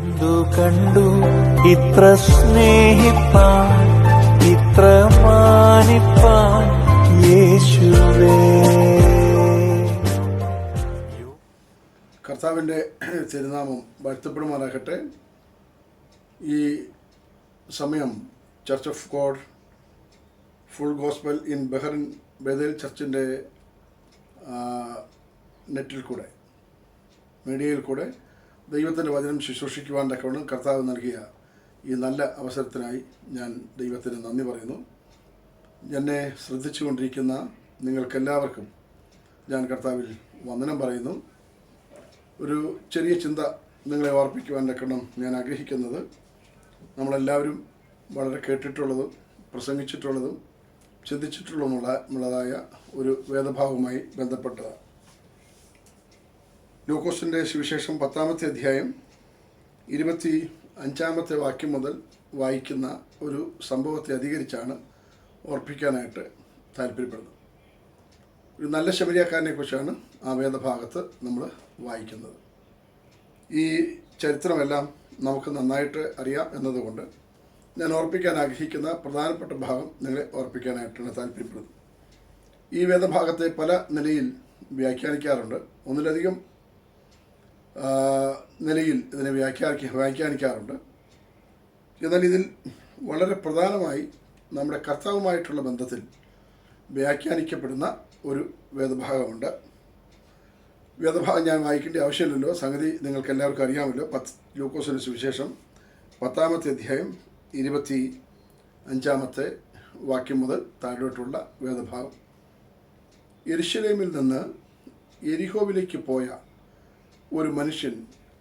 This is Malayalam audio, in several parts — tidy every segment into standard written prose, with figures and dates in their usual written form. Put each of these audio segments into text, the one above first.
എന്തു കണ്ടു ഇത്ര സ്നേഹിപ്പാൻ ഇത്ര മാനിപ്പാൻ യേശുവേ. കർത്താവിൻ്റെ തിരുനാമം വാഴ്ത്തപ്പെടുമാറാകട്ടെ. ഈ സമയം church of God full gospel in Bahrain Bethel ചർച്ചിൻ്റെ നെറ്റിൽ കൂടെ മീഡിയയിൽ കൂടെ ദൈവത്തിൻ്റെ വചനം ശുശ്രൂഷിക്കുവാൻ തക്കവണ്ണം കർത്താവ് നൽകിയ ഈ നല്ല അവസരത്തിനായി ഞാൻ ദൈവത്തിന് നന്ദി പറയുന്നു. എന്നെ ശ്രദ്ധിച്ചുകൊണ്ടിരിക്കുന്ന നിങ്ങൾക്കെല്ലാവർക്കും ഞാൻ കർത്താവിൽ വന്ദനം പറയുന്നു. ഒരു ചെറിയ ചിന്ത നിങ്ങളെ ഓർപ്പിക്കുവാൻ തക്കണം ഞാൻ ആഗ്രഹിക്കുന്നത്. നമ്മളെല്ലാവരും വളരെ കേട്ടിട്ടുള്ളതും പ്രസംഗിച്ചിട്ടുള്ളതും ചിന്തിച്ചിട്ടുള്ളതുമുള്ളതായ ഒരു വേദഭാഗവുമായി ബന്ധപ്പെട്ടതാണ്. ലൂക്കോസിൻ്റെ സുവിശേഷം 10-ാമത്തെ അധ്യായം 25-ാമത്തെ വാക്യം മുതൽ വായിക്കുന്ന ഒരു സംഭവത്തെ അധികരിച്ചാണ് ഓർപ്പിക്കാനായിട്ട് താല്പര്യപ്പെടുന്നത്. ഒരു നല്ല ശമരിയാക്കാരനെ കുറിച്ചാണ് ആ വേദഭാഗത്ത് നമ്മൾ വായിക്കുന്നത്. ഈ ചരിത്രമെല്ലാം നമുക്ക് നന്നായിട്ട് അറിയാം എന്നതുകൊണ്ട് ഞാൻ ഓർപ്പിക്കാൻ ആഗ്രഹിക്കുന്ന പ്രധാനപ്പെട്ട ഭാഗം നിങ്ങളെ ഓർപ്പിക്കാനായിട്ടാണ് താല്പര്യപ്പെടുന്നത്. ഈ വേദഭാഗത്തെ പല നിലയിൽ വ്യാഖ്യാനിക്കാറുണ്ട്. ഒന്നിലധികം നിലയിൽ ഇതിനെ വ്യാഖ്യാനിക്കാറുണ്ട്. എന്നാൽ ഇതിൽ വളരെ പ്രധാനമായി നമ്മുടെ കർത്താവുമായിട്ടുള്ള ബന്ധത്തിൽ വ്യാഖ്യാനിക്കപ്പെടുന്ന ഒരു വേദഭാഗമുണ്ട്. വേദഭാഗം ഞാൻ വായിക്കേണ്ട ആവശ്യമില്ലല്ലോ, സംഗതി നിങ്ങൾക്ക് എല്ലാവർക്കും അറിയാമല്ലോ. ലൂക്കോസിൻ്റെ സുവിശേഷം 10-ാമത്തെ അധ്യായം 25-ാമത്തെ വാക്യം മുതൽ താഴോട്ടുള്ള വേദഭാഗം. യെരുശലേമിൽ നിന്ന് യെരിഹോവിലേക്ക് പോയ ഒരു മനുഷ്യൻ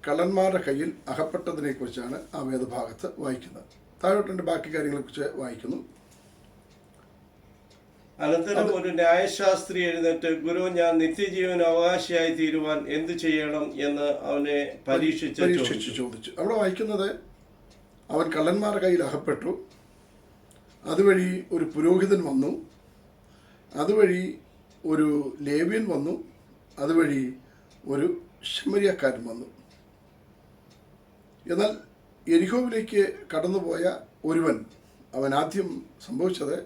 കള്ളന്മാരുടെ കയ്യിൽ അകപ്പെട്ടതിനെക്കുറിച്ചാണ് ആ വേദഭാഗത്ത് വായിക്കുന്നത്. താഴോട്ടിൻ്റെ ബാക്കി കാര്യങ്ങളെക്കുറിച്ച് വായിക്കുന്നു. അനന്തരം ഒരു ന്യായശാസ്ത്രി എഴുന്നേറ്റ്, ഗുരു, ഞാൻ നിത്യജീവൻ അവകാശിയായി തീരുവാൻ എന്തു ചെയ്യണം എന്ന് അവനെ പരീക്ഷിച്ച് ചോദിച്ചു. അവിടെ വായിക്കുന്നത്, അവൻ കള്ളന്മാരുടെ കയ്യിൽ അകപ്പെട്ടു, അതുവഴി ഒരു പുരോഹിതൻ വന്നു, അതുവഴി ഒരു ലേവ്യൻ വന്നു, അതുവഴി ഒരു ശമരിയക്കാരൻ വന്നു. എന്നാൽ യെരിഹോവിലേക്ക് കടന്നുപോയ ഒരുവൻ, അവൻ ആദ്യം സംഭവിച്ചത്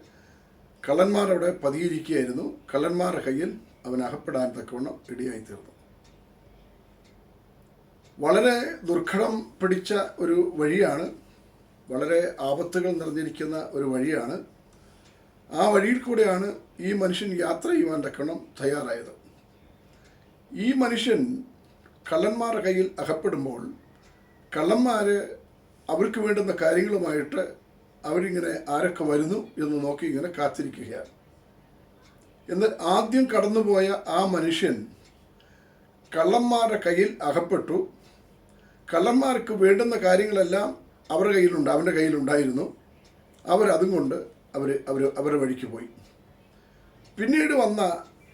കള്ളന്മാരവിടെ പതിയിരിക്കുകയായിരുന്നു. കള്ളന്മാരുടെ കയ്യിൽ അവൻ അകപ്പെടാൻ തക്കവണ്ണം ഇടയായിത്തീർന്നു. വളരെ ദുർഘടം പിടിച്ച ഒരു വഴിയാണ്, വളരെ ആപത്തുകൾ നിറഞ്ഞിരിക്കുന്ന ഒരു വഴിയാണ്. ആ വഴിയിൽ കൂടെയാണ് ഈ മനുഷ്യൻ യാത്ര ചെയ്യുവാൻ തക്കവണ്ണം തയ്യാറായത്. ഈ മനുഷ്യൻ കള്ളന്മാരുടെ കയ്യിൽ അകപ്പെടുമ്പോൾ കള്ളന്മാർ അവർക്ക് വേണ്ടുന്ന കാര്യങ്ങളുമായിട്ട് അവരിങ്ങനെ ആരൊക്കെ വരുന്നു എന്ന് നോക്കി ഇങ്ങനെ കാത്തിരിക്കുകയാണ്. എന്നാൽ ആദ്യം കടന്നുപോയ ആ മനുഷ്യൻ കള്ളന്മാരുടെ കയ്യിൽ അകപ്പെട്ടു. കള്ളന്മാർക്ക് വേണ്ടുന്ന കാര്യങ്ങളെല്ലാം അവൻ്റെ കയ്യിലുണ്ടായിരുന്നു. അവരതും കൊണ്ട് അവരുടെ വഴിക്ക് പോയി. പിന്നീട് വന്ന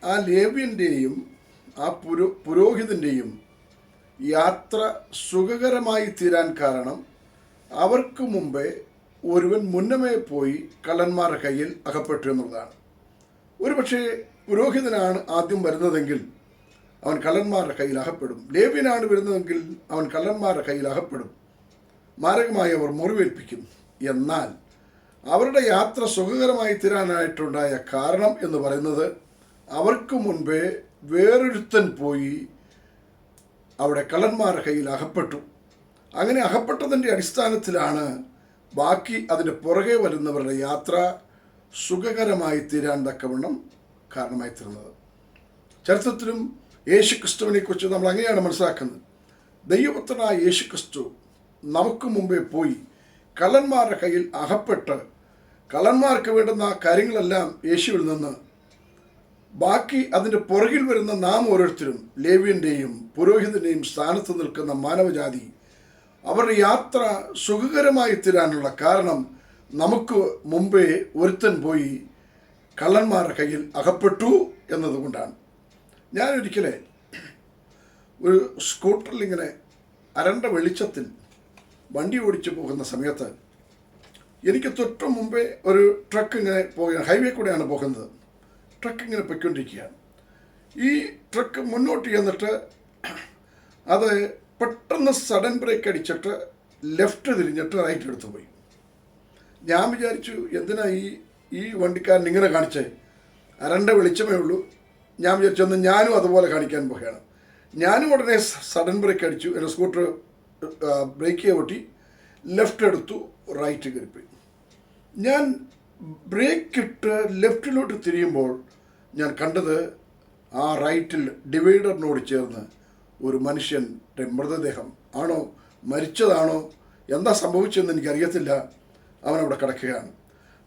ആ ലേവ്യൻ്റെയും ആ പുരോഹിതൻ്റെയും യാത്ര സുഖകരമായി തീരാൻ കാരണം അവർക്ക് മുമ്പേ ഒരുവൻ മുന്നമേ പോയി കള്ളന്മാരുടെ കയ്യിൽ അകപ്പെട്ടു എന്നുള്ളതാണ്. ഒരുപക്ഷെ പുരോഹിതനാണ് ആദ്യം വരുന്നതെങ്കിൽ അവൻ കള്ളന്മാരുടെ കയ്യിൽ അകപ്പെടും. ലേവ്യനാണ് വരുന്നതെങ്കിൽ അവൻ കള്ളന്മാരുടെ കയ്യിൽ അകപ്പെടും. മാരകമായി അവർ മുറിവേൽപ്പിക്കും. എന്നാൽ അവരുടെ യാത്ര സുഖകരമായി തീരാനായിട്ടുണ്ടായ കാരണം എന്ന് പറയുന്നത് അവർക്ക് മുൻപേ വേറൊരുത്തൻ പോയി അവിടെ കള്ളന്മാരുടെ കയ്യിൽ അകപ്പെട്ടു. അങ്ങനെ അകപ്പെട്ടതിൻ്റെ അടിസ്ഥാനത്തിലാണ് ബാക്കി അതിൻ്റെ പുറകെ വരുന്നവരുടെ യാത്ര സുഖകരമായി തീരാൻ തക്കവണ്ണം കാരണമായി തീർന്നത്. ചരിത്രത്തിലും യേശു ക്രിസ്തുവിനെക്കുറിച്ച് നമ്മൾ അങ്ങനെയാണ് മനസ്സിലാക്കുന്നത്. ദൈവപുത്രനായ യേശു ക്രിസ്തു നമുക്ക് മുമ്പേ പോയി കള്ളന്മാരുടെ കയ്യിൽ അകപ്പെട്ട് കള്ളന്മാർക്ക് വേണ്ടുന്ന കാര്യങ്ങളെല്ലാം യേശുവിൽ നിന്ന് ബാക്കി അതിൻ്റെ പുറകിൽ വരുന്ന നാം ഓരോരുത്തരും, ലേവ്യൻ്റെയും പുരോഹിതൻ്റെയും സ്ഥാനത്ത് നിൽക്കുന്ന മാനവജാതി, അവരുടെ യാത്ര സുഖകരമായി തീരാനുള്ള കാരണം നമുക്ക് മുമ്പേ ഒരുത്തൻ പോയി കള്ളന്മാരുടെ കയ്യിൽ അകപ്പെട്ടു എന്നതുകൊണ്ടാണ്. ഞാനൊരിക്കലേ ഒരു സ്കൂട്ടറിൽ ഇങ്ങനെ അരണ്ട വെളിച്ചത്തിൽ വണ്ടി ഓടിച്ചു പോകുന്ന സമയത്ത് എനിക്ക് തൊട്ട് മുമ്പേ ഒരു ട്രക്ക് ഇങ്ങനെ പോകുക, ഹൈവേ കൂടെയാണ് പോകുന്നത്. ട്രക്ക് ഇങ്ങനെ പൊയ്ക്കൊണ്ടിരിക്കുകയാണ്. ഈ ട്രക്ക് മുന്നോട്ട് ചെന്നിട്ട് അത് പെട്ടെന്ന് സഡൻ ബ്രേക്ക് അടിച്ചിട്ട് ലെഫ്റ്റ് തിരിഞ്ഞിട്ട് റൈറ്റ് എടുത്തു പോയി. ഞാൻ വിചാരിച്ചു എന്തിനാ ഈ വണ്ടിക്കാരൻ ഇങ്ങനെ കാണിച്ചേ, അരണ്ട വെളിച്ചമേ ഉള്ളൂ. ഞാൻ വിചാരിച്ചു ഒന്ന് ഞാനും അതുപോലെ കാണിക്കാൻ പോവുകയാണ്. ഞാനും ഉടനെ സഡൻ ബ്രേക്ക് അടിച്ചു. എൻ്റെ സ്കൂട്ടർ ബ്രേക്ക് ഓട്ടി ലെഫ്റ്റ് എടുത്തു, റൈറ്റ് കയറിപ്പോയി. ഞാൻ ബ്രേക്ക് ഇട്ട് ലെഫ്റ്റിലോട്ട് തിരിയുമ്പോൾ ഞാൻ കണ്ടത് ആ റൈറ്റിൽ ഡിവൈഡറിനോട് ചേർന്ന് ഒരു മനുഷ്യൻ്റെ മൃതദേഹം ആണോ മരിച്ചതാണോ എന്താ സംഭവിച്ചതെന്ന് എനിക്കറിയത്തില്ല, അവനവിടെ കിടക്കുകയാണ്.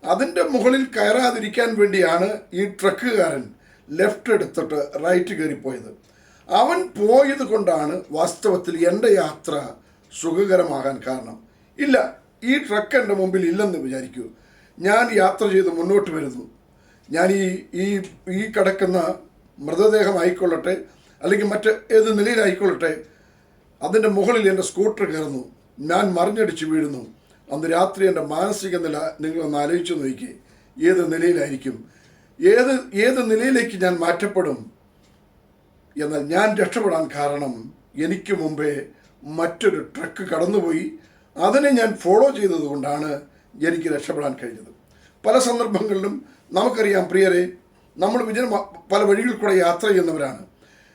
അതിൻ്റെ മുകളിൽ കയറാതിരിക്കാൻ വേണ്ടിയാണ് ഈ ട്രക്കുകാരൻ ലെഫ്റ്റ് എടുത്തിട്ട് റൈറ്റ് കയറിപ്പോയത്. അവൻ പോയത് കൊണ്ടാണ് വാസ്തവത്തിൽ എൻ്റെ യാത്ര സുഖകരമാകാൻ കാരണം. ഇല്ല, ഈ ട്രക്ക് എൻ്റെ മുമ്പിൽ ഇല്ലെന്ന് വിചാരിക്കൂ. ഞാൻ യാത്ര ചെയ്ത് മുന്നോട്ട് വരുന്നു. ഞാൻ ഈ കിടക്കുന്ന മൃതദേഹം ആയിക്കൊള്ളട്ടെ അല്ലെങ്കിൽ മറ്റ് ഏത് നിലയിലായിക്കൊള്ളട്ടെ, അതിൻ്റെ മുകളിൽ എൻ്റെ സ്കൂട്ടർ കയറുന്നു. ഞാൻ മറിഞ്ഞടിച്ച് വീഴുന്നു. അന്ന് രാത്രി എൻ്റെ മാനസിക നില നിങ്ങളൊന്ന് ആലോചിച്ച് നോക്കി. ഏത് നിലയിലായിരിക്കും, ഏത് നിലയിലേക്ക് ഞാൻ മാറ്റപ്പെടും? എന്നാൽ ഞാൻ രക്ഷപ്പെടാൻ കാരണം എനിക്ക് മുമ്പേ മറ്റൊരു ട്രക്ക് കടന്നുപോയി. അതിനെ ഞാൻ ഫോളോ ചെയ്തതുകൊണ്ടാണ് എനിക്ക് രക്ഷപ്പെടാൻ കഴിഞ്ഞത്. പല സന്ദർഭങ്ങളിലും നമുക്കറിയാം പ്രിയരെ, നമ്മൾ പല വഴികളിൽ കൂടെ യാത്ര ചെയ്യുന്നവരാണ്.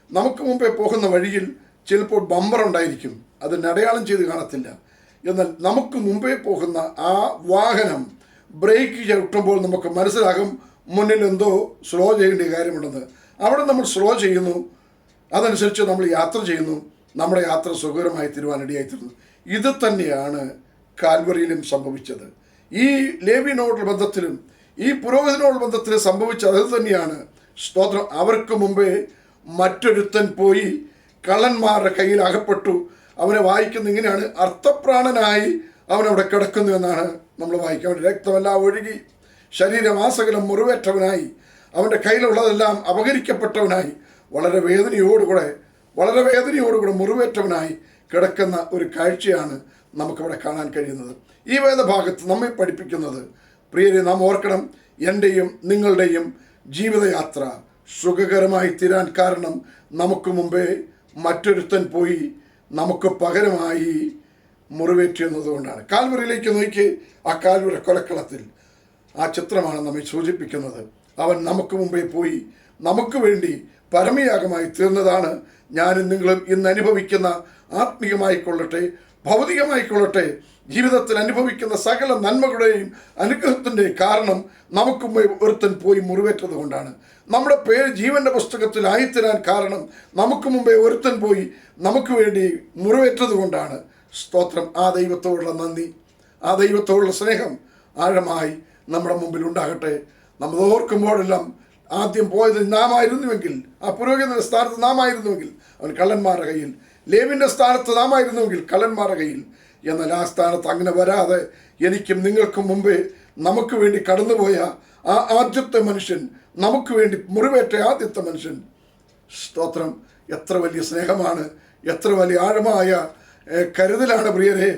നമുക്ക് മുമ്പേ പോകുന്ന വഴിയിൽ ചിലപ്പോൾ ബമ്പർ ഉണ്ടായിരിക്കും, അതിന് അടയാളം ചെയ്ത് കാണത്തില്ല. എന്നാൽ നമുക്ക് മുമ്പേ പോകുന്ന ആ വാഹനം ബ്രേക്ക് ചവിട്ടുമ്പോൾ നമുക്ക് മനസ്സിലാകും മുന്നിൽ എന്തോ സ്ലോ ചെയ്യേണ്ട കാര്യമുണ്ടെന്ന്. അവിടെ നമ്മൾ സ്ലോ ചെയ്യുന്നു, അതനുസരിച്ച് നമ്മൾ യാത്ര ചെയ്യുന്നു, നമ്മുടെ യാത്ര സുഖകരമായി തീരുവാനിടയായിത്തീരുന്നു. ഇത് തന്നെയാണ് കാൽവറിയിലും സംഭവിച്ചത്. ഈ ലേവിയനോടുള്ള ബന്ധത്തിലും ഈ പുരോഹിതനോടുള്ള ബന്ധത്തിലും സംഭവിച്ചത് അത് തന്നെയാണ്. സ്തോത്രം. അവർക്ക് മുമ്പേ മറ്റൊരുത്തൻ പോയി കള്ളന്മാരുടെ കയ്യിൽ അകപ്പെട്ടു. അവനെ വായിക്കുന്ന ഇങ്ങനെയാണ്, അർത്ഥപ്രാണനായി അവനവിടെ കിടക്കുന്നു എന്നാണ് നമ്മൾ വായിക്കുക. അവൻ്റെ രക്തമെല്ലാം ഒഴുകി ശരീരമാസകലം മുറിവേറ്റവനായി, അവൻ്റെ കയ്യിലുള്ളതെല്ലാം അപഹരിക്കപ്പെട്ടവനായി, വളരെ വേദനയോടുകൂടെ മുറിവേറ്റവനായി കിടക്കുന്ന ഒരു കാഴ്ചയാണ് നമുക്കവിടെ കാണാൻ കഴിയുന്നത്. ഈ വേദഭാഗത്ത് നമ്മെ പഠിപ്പിക്കുന്നത്, പ്രിയരെ, നാം ഓർക്കണം, എൻ്റെയും നിങ്ങളുടെയും ജീവിതയാത്ര സുഖകരമായി തീരാൻ കാരണം നമുക്ക് മുമ്പേ മറ്റൊരുത്തൻ പോയി നമുക്ക് പകരമായി മുറിവേറ്റുന്നതുകൊണ്ടാണ്. കാൽവറിയിലേക്ക് നോക്കി, ആ കാൽവറി കൊലക്കളത്തിൽ ആ ചിത്രമാണ് നമ്മെ സൂചിപ്പിക്കുന്നത്. അവൻ നമുക്ക് മുമ്പേ പോയി നമുക്ക് വേണ്ടി പരമയാഗമായി തീർന്നതാണ്. ഞാനും നിങ്ങളും ഇന്ന് അനുഭവിക്കുന്ന ആത്മീയമായിക്കൊള്ളട്ടെ ഭൗതികമായിക്കൊള്ളട്ടെ ജീവിതത്തിൽ അനുഭവിക്കുന്ന സകല നന്മകളുടെയും അനുഗ്രഹത്തിൻ്റെ കാരണം നമുക്ക് മുമ്പേ ഒരുത്തൻ പോയി മുറിവേറ്റത് കൊണ്ടാണ്. നമ്മുടെ പേര് ജീവൻ്റെ പുസ്തകത്തിൽ ആയിത്തീരാൻ കാരണം നമുക്ക് മുമ്പേ ഒരുത്തൻ പോയി നമുക്ക് വേണ്ടി മുറിവേറ്റത് കൊണ്ടാണ്. സ്തോത്രം. ആ ദൈവത്തോടുള്ള നന്ദി, ആ ദൈവത്തോടുള്ള സ്നേഹം ആഴമായി നമ്മുടെ മുമ്പിൽ ഉണ്ടാകട്ടെ. നമ്മൾ ഓർക്കുമ്പോഴെല്ലാം ആദ്യം പോയത് നാം ആയിരുന്നുവെങ്കിൽ, ആ പുരോഹിതൻ്റെ സ്ഥാനത്ത് നാം ആയിരുന്നുവെങ്കിൽ അവൻ കള്ളന്മാരുടെ കയ്യിൽ, ലേവിൻ്റെ സ്ഥാനത്ത് നാം ആയിരുന്നുവെങ്കിൽ കള്ളന്മാരുടെ കയ്യിൽ. എന്നാൽ ആ സ്ഥാനത്ത് അങ്ങനെ വരാതെ എനിക്കും നിങ്ങൾക്കും മുമ്പേ നമുക്ക് വേണ്ടി കടന്നുപോയ ആ ആദ്യത്തെ മനുഷ്യൻ, നമുക്ക് വേണ്ടി മുറിവേറ്റ ആദ്യത്തെ മനുഷ്യൻ, സ്തോത്രം. എത്ര വലിയ സ്നേഹമാണ്, എത്ര വലിയ ആഴമായ കരുതലാണ് പ്രിയരെ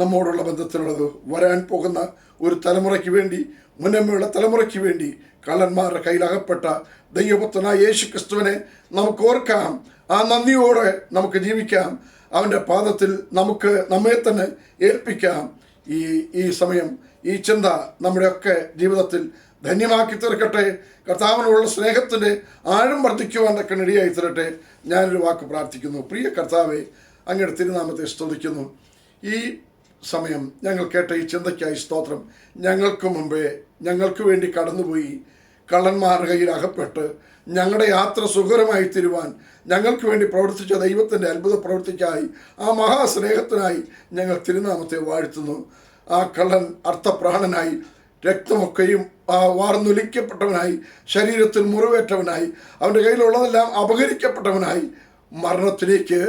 നമ്മോടുള്ള ബന്ധത്തിലുള്ളത്. വരാൻ പോകുന്ന ഒരു തലമുറയ്ക്ക് വേണ്ടി, മുന്നമ്മയുള്ള തലമുറയ്ക്ക് വേണ്ടി കള്ളന്മാരുടെ കയ്യിലകപ്പെട്ട ദൈവപുത്രനായ യേശു ക്രിസ്തുവിനെ നമുക്ക് ഓർക്കാം. ആ നന്ദിയോടെ നമുക്ക് ജീവിക്കാം. അവൻ്റെ പാദത്തിൽ നമുക്ക് നമ്മെ തന്നെ ഏൽപ്പിക്കാം. ഈ സമയം, ഈ ചിന്ത നമ്മുടെയൊക്കെ ജീവിതത്തിൽ ധന്യമാക്കി തീർക്കട്ടെ. കർത്താവിനുള്ള സ്നേഹത്തിൻ്റെ ആഴം വർദ്ധിക്കുവാനൊക്കെ ഇടയായി തീരട്ടെ. ഞാനൊരു വാക്ക് പ്രാർത്ഥിക്കുന്നു. പ്രിയ കർത്താവെ, അങ്ങയുടെ തിരുനാമത്തെ സ്തുതിക്കുന്നു. ഈ സമയം ഞങ്ങൾ കേട്ട ഈ ചിന്തയ്ക്കായി സ്തോത്രം. ഞങ്ങൾക്ക് മുമ്പേ ഞങ്ങൾക്ക് വേണ്ടി കടന്നുപോയി കള്ളന്മാരുടെ കയ്യിൽ അകപ്പെട്ട് ഞങ്ങളുടെ യാത്ര സുഖകരമായി തീരുവാൻ ഞങ്ങൾക്ക് വേണ്ടി പ്രവർത്തിച്ച ദൈവത്തിൻ്റെ അത്ഭുത പ്രവൃത്തിക്കായി, ആ മഹാസ്നേഹത്തിനായി ഞങ്ങൾ തിരുനാമത്തെ വാഴ്ത്തുന്നു. ആ കള്ളൻ അർത്ഥപ്രാണനായി, രക്തമൊക്കെയും വാർന്നൊലിക്കപ്പെട്ടവനായി, ശരീരത്തിൽ മുറിവേറ്റവനായി, അവൻ്റെ കയ്യിലുള്ളതെല്ലാം അപഹരിക്കപ്പെട്ടവനായി മരണത്തിലേക്ക്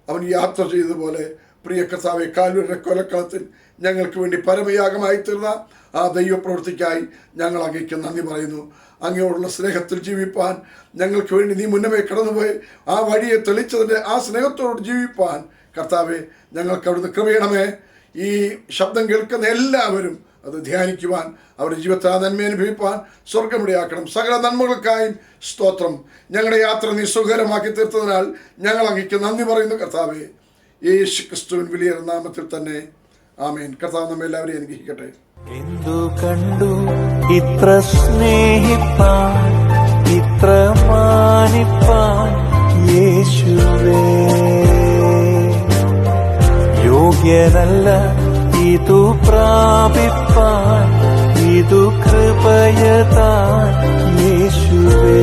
അവൻ യാത്ര ചെയ്തതുപോലെ പ്രിയ കർത്താവെ, കാൽവരിയുടെ കൊലക്കളത്തിൽ ഞങ്ങൾക്ക് വേണ്ടി പരമയാഗമായി തീർന്ന ആ ദൈവപ്രവൃത്തിക്കായി ഞങ്ങൾ അങ്ങേക്ക് നന്ദി പറയുന്നു. അങ്ങയോടുള്ള സ്നേഹത്തിൽ ജീവിപ്പാൻ ഞങ്ങൾക്ക് വേണ്ടി നീ മുന്നമേ കടന്നുപോയി ആ വഴിയെ തെളിച്ചതിൻ്റെ ആ സ്നേഹത്തോട് ജീവിപ്പാൻ കർത്താവെ ഞങ്ങൾക്ക് അവിടുന്ന് കൃപയണമേ. ഈ ശബ്ദം കേൾക്കുന്ന എല്ലാവരും അത് ധ്യാനിക്കുവാൻ, അവരുടെ ജീവിതത്തിൽ ആ നന്മ അനുഭവിപ്പാൻ സ്വർഗമിടയാക്കണം. സകല നന്മകൾക്കായും സ്തോത്രം. ഞങ്ങളുടെ യാത്ര നീ സുഖകരമാക്കി തീർത്തതിനാൽ ഞങ്ങൾ അങ്ങേക്ക് നന്ദി പറയുന്നു കർത്താവെ. യേശു ക്രിസ്തുവിൻ വലിയ നാമത്തിൽ തന്നെ ആമേൻ. കർത്താവ് നമ്മെ എല്ലാവരെയും അനുഗ്രഹിക്കട്ടെ. എന്തു കണ്ടു ഇത്ര സ്നേഹിപ്പാൻ, ഇത്ര മാനിപ്പാൻ യേശുവേ. യോഗ്യനല്ല ഇതു പ്രാപിപ്പാൻ, ഇതു കൃപയതാൻ യേശുവേ.